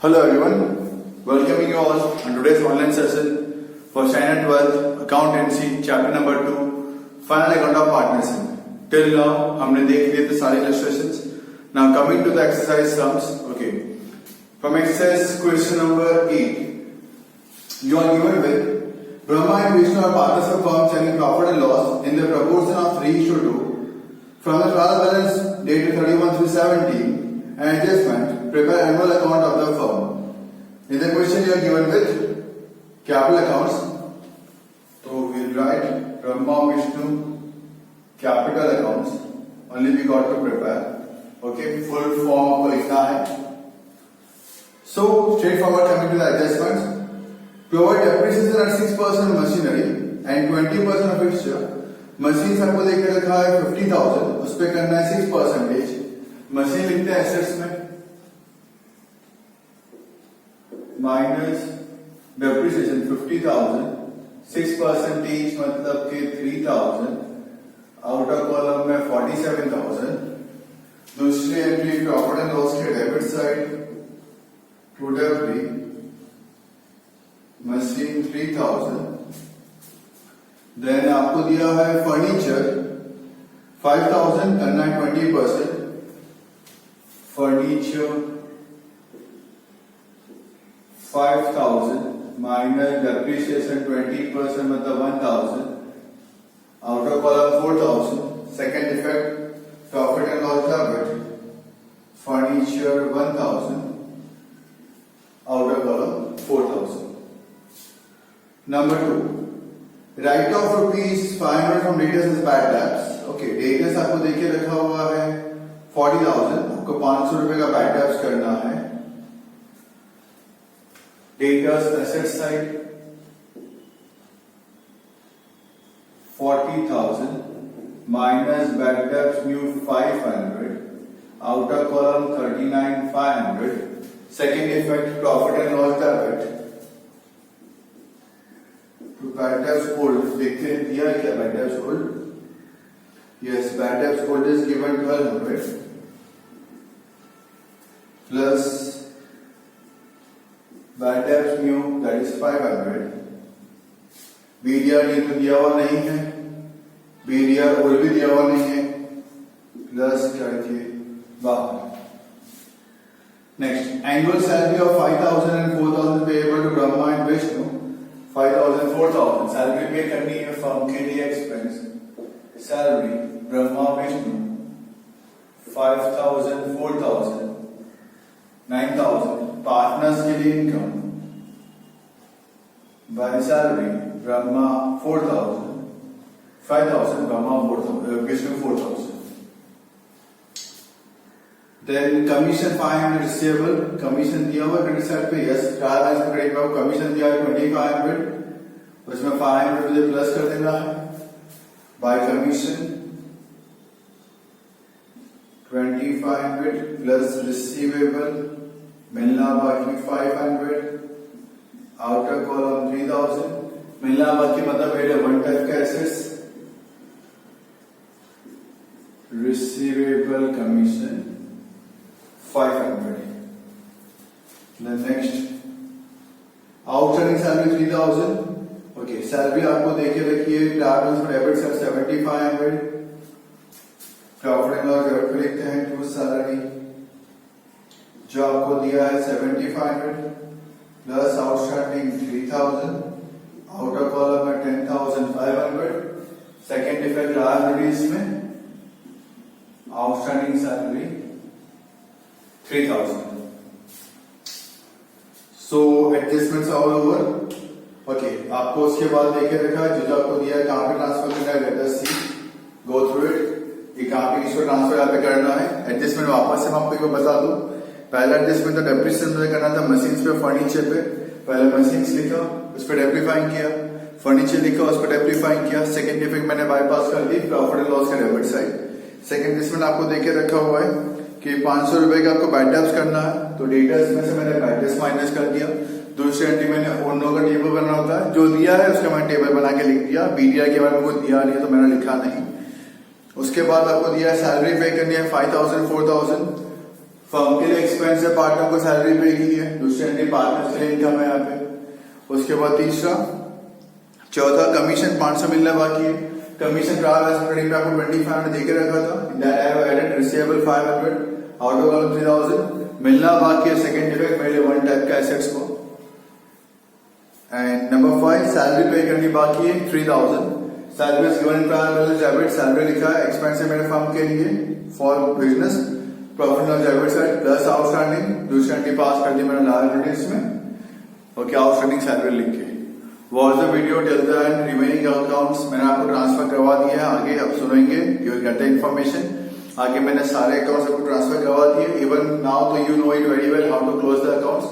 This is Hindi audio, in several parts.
Hello everyone, welcoming you all on today's online session for China 12 Accountancy Chapter number 2 Final Account of Partnership. Till now हमने देख लिए थे सारे illustrations. Now coming to the exercise sums. Okay, from exercise question number 8, you are given with Brahma and Vishnu are partners of firm sharing profit and loss in the proportion of 3:2 from the trial balance dated 31/3/17 and adjustment. Prepare annual account of the firm. In the question you are given with capital accounts. So we will write Brahma Vishnu capital accounts. Only we got to prepare. Okay, full form आपको लिखना है. So straightforward coming to the adjustments. Provide depreciation at 6% machinery and 20% of fixture. Machine आपको देके रखा है 50,000, उस पे करना है 6%. मशीन लिखते हैं एसेट्स में माइनस डेप्रिसिएशन 50,000, 6% मतलब कि 3,000, आउटर कॉलम में 47,000. दूसरी एंट्री प्रॉफिट एंड लॉस के डेबिट साइड टू डेब्री मशीन 3,000. देन आपको दिया है फर्नीचर 5,000 करना है 20%. फर्नीचर 5,000 माइनस डेप्रिसिएशन 20% मतलब 1,000. Outer column 4,000. Second effect profit and loss debit furniture 1,000. Outer column 4,000. Number 2, write off ₹500 from debtors as bad debts. Okay, debtors आपको देखिए रखा हुआ है 40,000, आपको 500 रुपए का बैड डेब्ट्स करना है. Debtors asset side 40,000 minus bad debts new 500. Outer column 39,500. Second effect profit and loss debit to bad debts old. देखते हैं दिया है क्या bad debts old. Yes, bad debts old is given 1,200 plus bad debts new that is 500. BDR ये तो दिया हुआ नहीं है, BDR old भी दिया हुआ नहीं है, प्लस करके बाहर. Next, annual salary of 5,000 and 4,000 payable to Brahma and Vishnu. 5,000 4,000 salary पे करनी है फर्म के लिए expense. Salary Brahma Vishnu 5,000 4,000 9,000. Partners के लिए income by salary Brahma 4,000 5,000 Brahma 4,000 Vishnu 4,000. Then commission 500 receivable. Commission दिया हुआ क्रेडिट साइड पे. यस, ट्रायल बैलेंस क्रेडिट पे कमीशन दिया है 2,500, उसमें 500 मुझे प्लस कर देना है. बाय कमीशन 2,500 प्लस रिसीवेबल मिलना बाकी 500. Outer column 3,000. मिलना बाकी मतलब मेरे वन टाइप का assets. Receivable commission 500. Then next outstanding salary 3,000. Okay, salary आपको देखे रखिए ट्रैवल्स में debit sir 7,500. Profit and loss debit पे लिखते हैं टू सैलरी जो आपको दिया है 7,500 प्लस आउटस्टैंडिंग 3,000. आउटर कॉलम में 10,500. सेकेंड इफेक्ट लायबिलिटीज में आउटस्टैंडिंग सैलरी 3,000. सो एडजस्टमेंट्स ऑल ओवर. ओके, आपको उसके बाद देखे रखा है जो आपको दिया है कहां पे ट्रांसफर करना है. Let us see, go through it. ये कहां पे किसको ट्रांसफर यहाँ पे करना है. एडजस्टमेंट वापस से मैं आपको बता दूं. पहला एडजस्टमेंट तो डेप्रिसिएशन में करना था मशीन्स पे फर्नीचर पे. पहले मशीन्स लिखा, उस पर डेप्रीफाइंग किया. फर्नीचर लिखा, उस पर डेप्रीफाइंग किया. सेकेंड इफेक्ट मैंने बाईपास कर दी प्रॉफिट एंड लॉस का डेबिट साइड. सेकेंड एडजस्टमेंट आपको देखे रखा हुआ है कि 500 रुपए का आपको बैड डेब्ट्स करना है, तो डेटर्स में से मैंने बैड डेब्ट्स माइनस कर दिया. दूसरी एंट्री मैंने ओनर का टेबल बनाना होता है, जो दिया है उसका मैंने टेबल बना के लिख दिया. बीडीआर के बारे में कुछ दिया नहीं तो मैंने लिखा नहीं. उसके बाद आपको दिया है सैलरी पे करनी है 5,000 4,000. फर्म के लिए एक्सपेंस है, पार्टनर को सैलरी पे की है, दूसरे एंट्री पार्टनर के लिए इनकम है यहाँ पे। उसके बाद तीसरा, चौथा कमीशन 500 मिलना बाकी है। कमीशन ट्रेडिंग पे आपको 2500 देके रखा था, that I have added receivable 500 out of column 3000 मिलना बाकी है। सेकंड डिफेक्ट मेरे वन टाइप का एसेट्स को। एंड नंबर 5 सैलरी पे करनी बाकी है 3000। Salary is given in trial balance debit, salary लिखा है, एक्सपेंस है मेरे फर्म के लिए for business, profit loss debit side plus outstanding, दूसरी एंट्री पास कर दी मैंने लायबिलिटीज में। ओके, आउटस्टैंडिंग सैलरी लिख के was the video till the end. Remaining accounts मैंने आपको ट्रांसफर करवा दिया है, आगे अब सुनेंगे, you will get the information. आगे मैंने सारे अकाउंट्स आपको ट्रांसफर करवा दिए, इवन नाउ तो you know it very well how to close the accounts.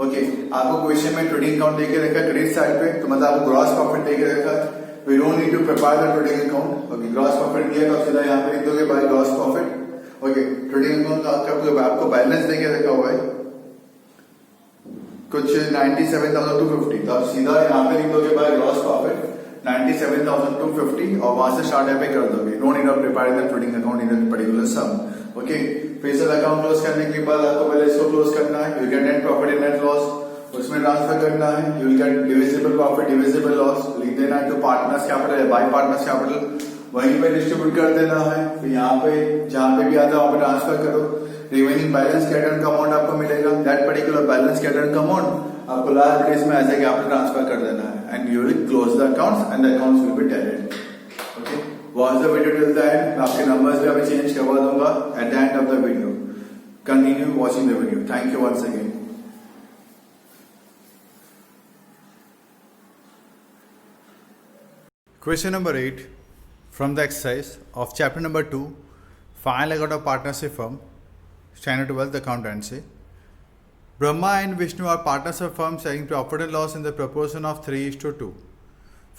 Okay, आपको क्वेश्चन में ट्रेडिंग अकाउंट देके रखा है क्रेडिट साइड पे, तो मतलब आपको ग्रॉस प्रॉफिट देके रखा है, we don't need to prepare the trading account. Okay, gross profit दिया तो सीधा यहाँ पे लिख दोगे by gross profit. Okay, trading account आपको बैलेंस देके रखा हुआ है कुछ 97,250, तो आप सीधा यहाँ पे लिख दोगे बाय ग्रॉस प्रॉफिट 97,250 और वहां से स्टार्ट पे कर दोगे। No need of preparing the trading account in particular sum. Okay, फिर से अकाउंट क्लोज करने के बाद आपको पहले इसको क्लोज करना है, you get net profit and net loss, उसमें ट्रांसफर करना है, you will get divisible profit divisible loss, लिख देना है to partners capital by partners capital, वहीं पे डिस्ट्रीब्यूट कर देना है। फिर यहाँ पे जहां पे भी आता है वहां पे ट्रांसफर करो, रिमेनिंग बैलेंस कैटन का अमाउंट आपको मिलेगा, दैट पर्टिकुलर बैलेंस कैटन का अमाउंट आपको लायबिलिटीज में एज ए कैपिटल ट्रांसफर कर देना है and you will close the accounts and the accounts will be tallied. Okay, watch the video till the end. मैं आपके नंबर्स भी अभी चेंज करवा दूंगा at the end of the video. Continue watching the video, thank you once again. Question number 8 from the exercise of chapter number 2, final account of partnership firm, Standard Wealth Accountancy. Brahma and Vishnu are partners of firm sharing profit and loss in the proportion of 3:2.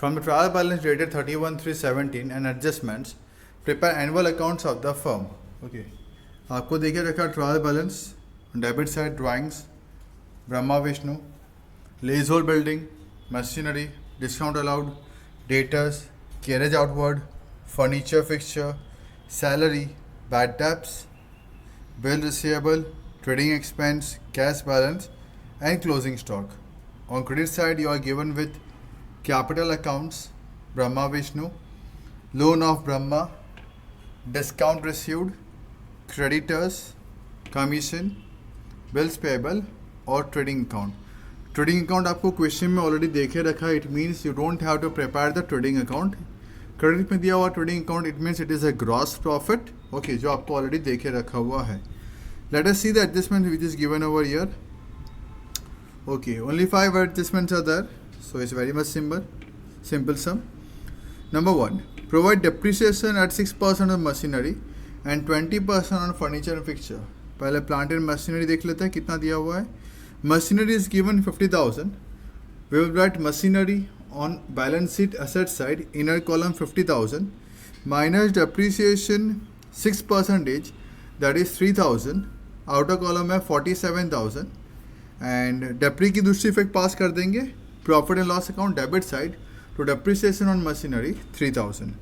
From the trial balance dated 31/3/17 and adjustments, prepare annual accounts of the firm. Okay, आपको देखिए रखा trial balance, debit side drawings, Brahma Vishnu, leasehold building, machinery, discount allowed, debtors, carriage outward, furniture fixture, salary, bad debts, bill receivable, trading expense, cash balance and closing stock. On credit side, you are given with capital accounts, Brahma Vishnu, loan of Brahma, discount received, creditors, commission, bills payable और ट्रेडिंग अकाउंट. ट्रेडिंग अकाउंट आपको क्वेश्चन में ऑलरेडी देखे रखा है. It means you don't have to prepare the trading account. Credit में दिया हुआ trading account, it means it is a gross profit. Okay, जो आपको ऑलरेडी देखे रखा हुआ है. Let us see the adjustment which is given over here. Okay, only 5 adjustments are there, so it's very much simple sum. Number 1, provide depreciation at 6% on machinery and 20% on furniture and fixture. पहले प्लांट एंड मशीनरी देख लेते हैं कितना दिया हुआ है. Machinery is given 50,000. We will write machinery on balance sheet asset side, inner column 50,000 minus depreciation 6%, that is 3,000. outer column है 47,000 and डेप्री की दूसरी इफेक्ट पास कर देंगे profit and loss account debit side to depreciation on machinery 3,000.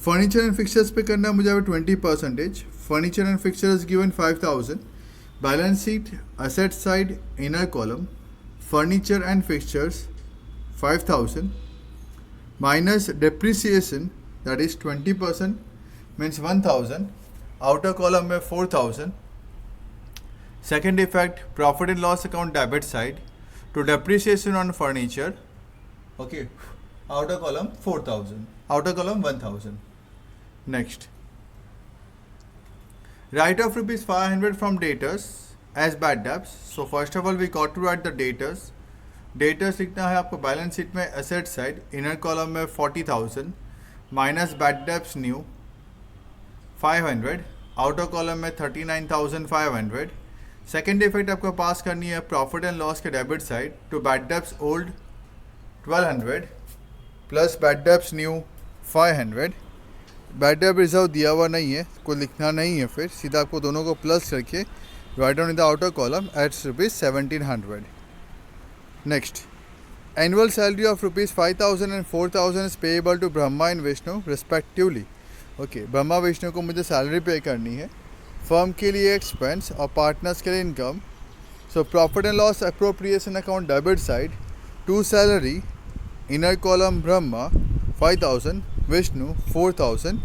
Furniture and fixtures पे करना है मुझे 20%. Furniture and fixture is given 5,000. Balance sheet, asset side, inner column, furniture and fixtures 5,000 minus depreciation, that is 20%, means 1,000. outer column में 4,000. Second effect, profit and loss account debit side to depreciation on furniture. Okay, outer column 4,000, outer column 1,000. Next, write off rupees 500 from debtors as bad debts. So first of all we got to write the debtors. Debtors लिखना है आपको बैलेंस शीट में asset side, inner column में 40,000 minus bad debts new 500, outer column में 39,500. सेकेंड इफेक्ट आपको पास करनी है प्रॉफिट एंड लॉस के debit side to bad debts old 1,200 plus bad debts new 500. Bad डेब्ट रिजर्व दिया हुआ नहीं है, कोई लिखना नहीं है, फिर सीधा आपको दोनों को प्लस करके write down in the outer column at ₹1,700. Next, annual salary of ₹5,000 and 4,000 is payable to Brahma and Vishnu respectively. Okay, Brahma Vishnu को मुझे सैलरी पे करनी है फर्म के लिए एक्सपेंस और पार्टनर्स के लिए income. So profit and loss appropriation account debit side, to salary, inner column Brahma 5000, Vishnu 4000,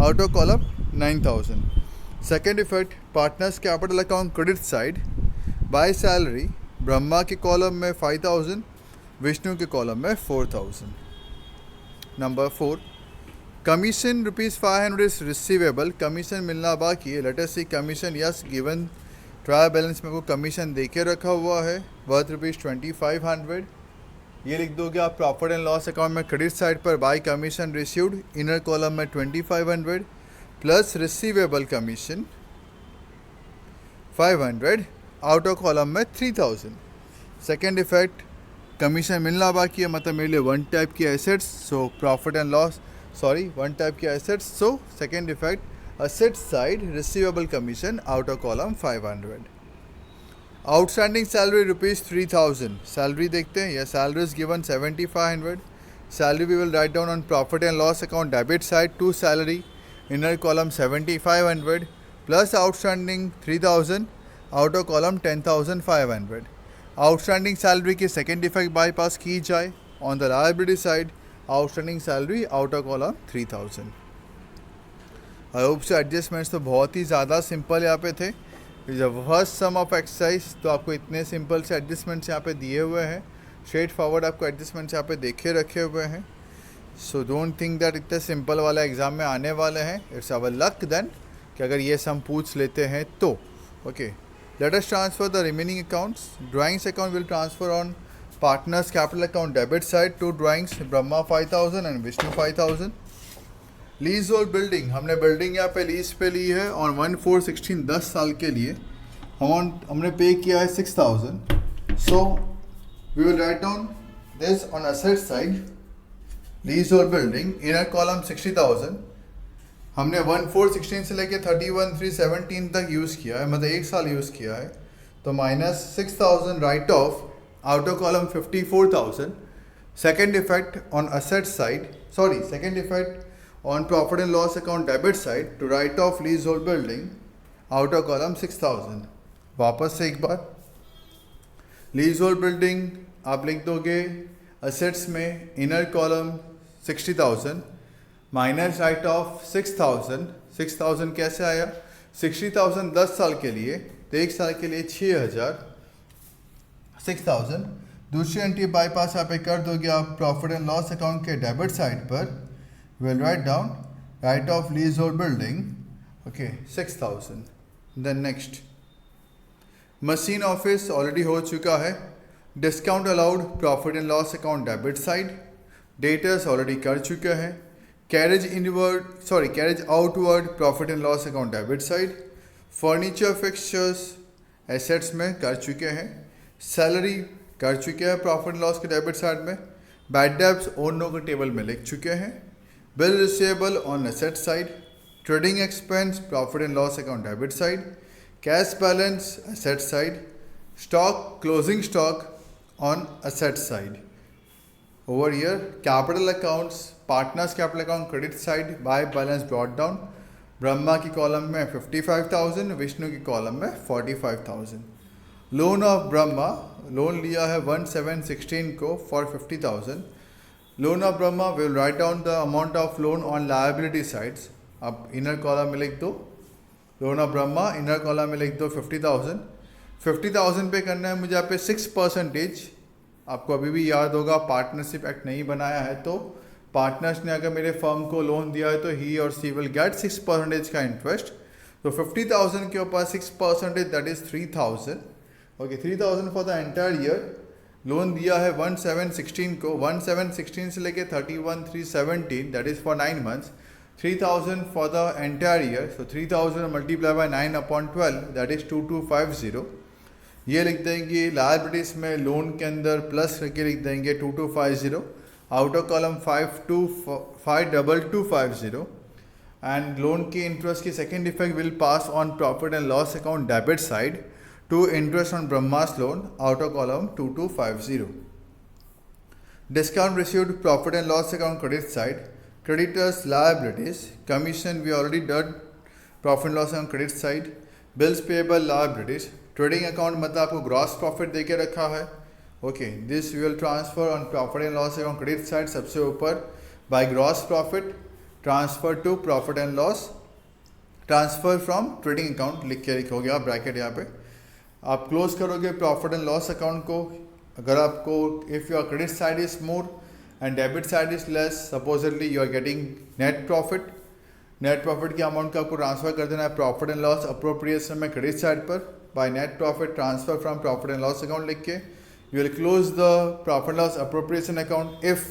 आउटर कॉलम 9000. Second effect partners capital account credit side, by salary Brahma के कॉलम में 5000, विष्णु के कॉलम में 4000. Number 4, commission ₹500 is receivable. Commission मिलना बाकी है. Let us see commission. Yes, given trial balance में को कमीशन दे के रखा हुआ है वर्थ ₹2500. ये लिख दोगे आप प्रॉफिट एंड लॉस अकाउंट में क्रेडिट साइड पर bye commission received, inner column में 2500 plus receivable commission 500, outer column में 3000. सेकेंड इफेक्ट कमीशन मिलना बाकी है, मतलब मेरे लिए वन टाइप की assets, so profit and loss one type की assets. So second effect asset side receivable commission, outer column 500. Outstanding salary ₹3000. Salary देखते हैं. या salary is given 7500. Salary we will write down on profit and loss account debit side, to salary, inner column 7500 plus outstanding 3000, outer column 10500. Outstanding salary की सेकेंड इफेक्ट बाईपास की जाए. On the liability side outstanding salary, outer column 3000. I hope से एडजस्टमेंट्स तो बहुत ही ज़्यादा सिंपल यहाँ पे थे. जब फर्स्ट सम ऑफ एक्सरसाइज तो आपको इतने सिंपल से एडजस्टमेंट्स यहाँ पे दिए हुए हैं. स्ट्रेट फॉरवर्ड आपको एडजस्टमेंट्स यहाँ पे देखे रखे हुए हैं. सो डोंट थिंक दैट इतने सिंपल वाला एग्जाम में आने वाले हैं. इट्स अवर लक देन कि अगर ये सम पूछ लेते हैं तो. Okay, let us transfer the remaining accounts. Drawings account will transfer on partners capital account debit side, to drawings Brahma 5000 and Vishnu 5000. Lease hold building, हमने बिल्डिंग यहाँ पे लीज पे ली है ऑन 1/4/16, 10 साल के लिए. हमने पे किया है 6000. So we will write down this on asset side, lease hold building, inner column 60,000. हमने 1/4/16 से लेके 31/3/17 तक यूज़ किया है, मतलब एक साल यूज़ किया है. तो minus 6000 right of, outer column 54,000. Second effect on asset side, second effect on profit and loss account debit side, to write off leasehold building, outer column 6000. वापस से एक बार, leasehold building आप लिख दोगे assets में, inner column 60,000 minus right of 6000. 6000 कैसे आया? 60,000 10 साल के लिए, तो एक साल के लिए 6000. 6000 दूसरी एंट्री बाईपास यहाँ पे कर दोगे आप प्रॉफिट एंड लॉस अकाउंट के डेबिट साइड पर. We'll write down write off leasehold building, okay, 6000. Then next, machine office already हो चुका है. Discount allowed profit and loss account debit side, debtors already कर चुके हैं. Carriage outward profit and loss account debit side. Furniture fixtures assets में कर चुके हैं. Salary कर चुके हैं प्रॉफिट एंड लॉस के डेबिट साइड में. Bad debts ओनरों के टेबल में लिख चुके हैं. Bill receivable on asset side, trading expense profit and loss account debit side, cash balance asset side, stock closing stock on asset side. Over here capital accounts, partners capital account credit side, buy balance brought down. Brahma की कॉलम में 55,000, विष्णु की कॉलम में 45,000. लोन ऑफ ब्रह्मा, लोन लिया है 1/7/16 को for 50,000. Loan of Brahma will write down the amount of loan on liability sides. आप इनर कॉलम में लिख दो loan of Brahma, inner column में लिख दो 50,000. 50,000 पे करना है मुझे यहाँ पे 6%. आपको अभी भी याद होगा पार्टनरशिप एक्ट नहीं बनाया है, तो पार्टनर्स ने अगर मेरे फर्म को लोन दिया है तो ही और सी विल गेट 6% का इंटरेस्ट. तो 50,000 के ऊपर 6%, that is 3,000. Okay, 3,000 for the entire year. Loan दिया है 1/7/16 को, 1/7/16 से लेके 31/3/17, that is for 9 months. 3,000 for the entire year. So 3,000 multiply by 9/12, that is 2250. ये लिख देंगे लायबिलिटीज में लोन के अंदर प्लस करके लिख देंगे 2250. Outer column 52250. एंड लोन की इंटरेस्ट की second effect will pass on profit and loss account debit side to interest on Brahma's loan, outer column 2250. Discount received profit and loss account credit side, creditors liabilities, commission we already did profit and loss account credit side, bills payable liabilities, trading account मतलब आपको ग्रॉस प्रॉफिट देके रखा है। Okay, this will transfer on profit and loss account credit side सबसे ऊपर by gross profit transfer to profit and loss, transfer from trading account लिख के हो गया ब्रैकेट यहाँ पे। आप क्लोज करोगे प्रॉफिट एंड लॉस अकाउंट को। अगर आपको if your credit side is more and debit side is less, supposedly you are getting net profit, net profit के अमाउंट का आपको ट्रांसफर कर देना है प्रॉफिट एंड लॉस अप्रोप्रिएशन में क्रेडिट साइड पर by net profit transfer from profit and loss account लिख के you will close the profit loss appropriation account. If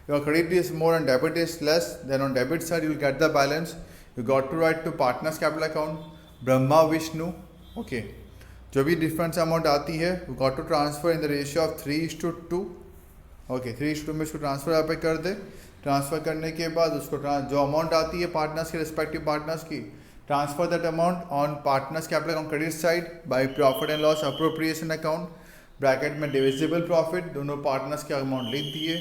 your credit is more and debit is less, then on debit side you will get the balance, you got to write to partners capital account Brahma Vishnu. Okay, जो भी डिफरेंस अमाउंट आती है you got to transfer in the ratio of 3:2। Okay, 3:2 में इसको ट्रांसफर यहाँ पे कर दे। ट्रांसफर करने के बाद उसको जो अमाउंट आती है पार्टनर्स के रिस्पेक्टिव पार्टनर्स की, transfer that amount on partners capital account credit side by profit and loss appropriation account, bracket में डिविजिबल प्रॉफिट, दोनों पार्टनर्स के अमाउंट लिख दिए।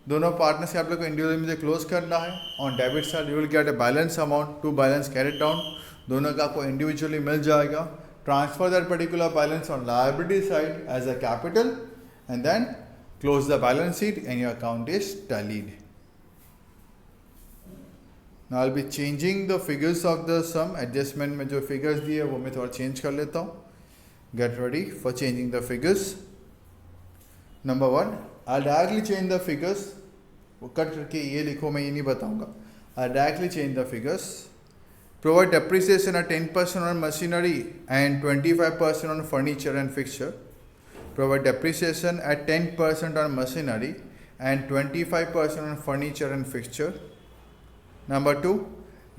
दोनों पार्टनर्स कैपिटल को इंडिविजुअली मुझे क्लोज करना है। On debit side you will get a balance amount to balance carried down, दोनों का आपको इंडिविजुअली मिल जाएगा। Transfer that particular balance on liability side as a capital and then close the balance sheet and your account is tallied. Now I'll be changing the figures of the sum, adjustment में जो figures दिए वो मैं थोड़ा change कर लेता हूँ। Get ready for changing the figures. Number 1, I'll directly change the figures. वो कट करके ये लिखो, मैं ये नहीं बताऊँगा। I'll directly change the figures. Provide depreciation at 10% on machinery and 25% on furniture and fixture. Provide depreciation at 10% on machinery and 25% on furniture and fixture. Number 2,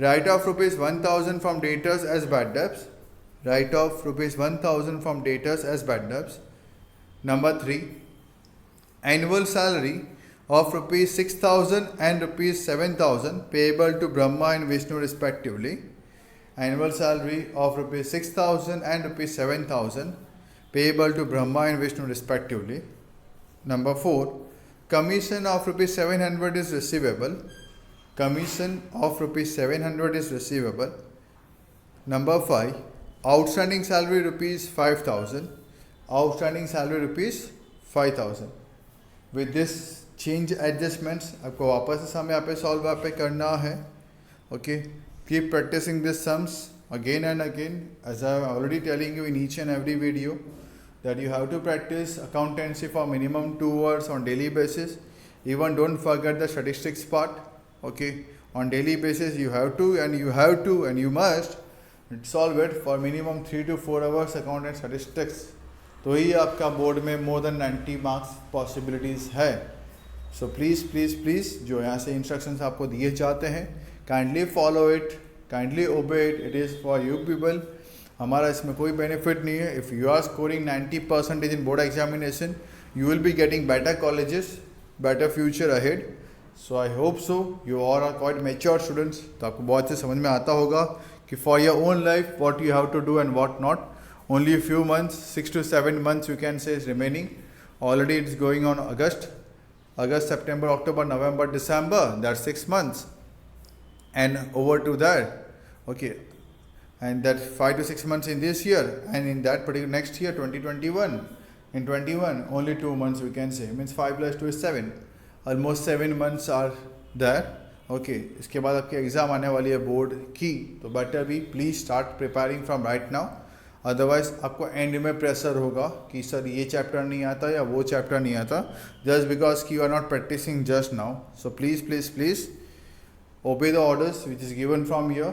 write off rupees 1,000 from debtors as bad debts. Write off rupees 1,000 from debtors as bad debts. Number 3, annual salary of rupees 6,000 and rupees 7,000 payable to Brahma and Vishnu respectively. Annual salary of rupees 6,000 and rupees 7,000 payable to Brahma and Vishnu respectively. Number 4, commission of rupees 700 is receivable. Commission of rupees 700 is receivable. Number 5, outstanding salary rupees 5,000. Outstanding salary rupees 5,000. With this change adjustments आपको वापस से सम यहाँ पे सॉल्व यहाँ पे करना है। Okay, keep practicing these sums again and again, as I am already telling you in each and every video that you have to practice accountancy for minimum 2 hours on daily basis. Even don't forget the statistics part. Okay, on daily basis you have to and you must solve it for minimum 3 to 4 hours account and statistics. तो ही आपका बोर्ड में more than 90 marks possibilities है। So please जो यहाँ से instructions आपको दिए जाते हैं, kindly follow it, kindly obey it. It is for you people. हमारा इसमें कोई बेनिफिट नहीं है। If you are scoring 90% in board examination, you will be getting better colleges, better future ahead. So I hope so you are quite mature students. तो आपको बहुत अच्छे समझ में आता होगा कि for your own life what you have to do and what not. Only few months, 6 to 7 months you can say is remaining. Already it's going on August, September, October, November, December. That's 6 months, and over to that. Okay, and that 5 to 6 months in this year, and in that particular next year 2021, in 21 only 2 months we can say, means 5 plus 2 is 7, almost 7 months are there. Okay, इसके बाद आपकी एग्ज़ाम आने वाली है बोर्ड की, तो बेटर भी please start preparing from right now, otherwise आपको एंड में प्रेशर होगा कि सर ये चैप्टर नहीं आता या वो चैप्टर नहीं आता, जस्ट बिकॉज कि you are not practicing just now. So please obey the orders which is given from here.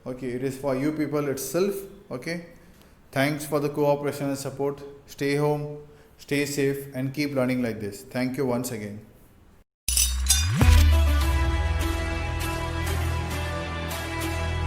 Okay, it is for you people itself. Okay, thanks for the cooperation and support. Stay home, stay safe, and keep learning like this. Thank you once again.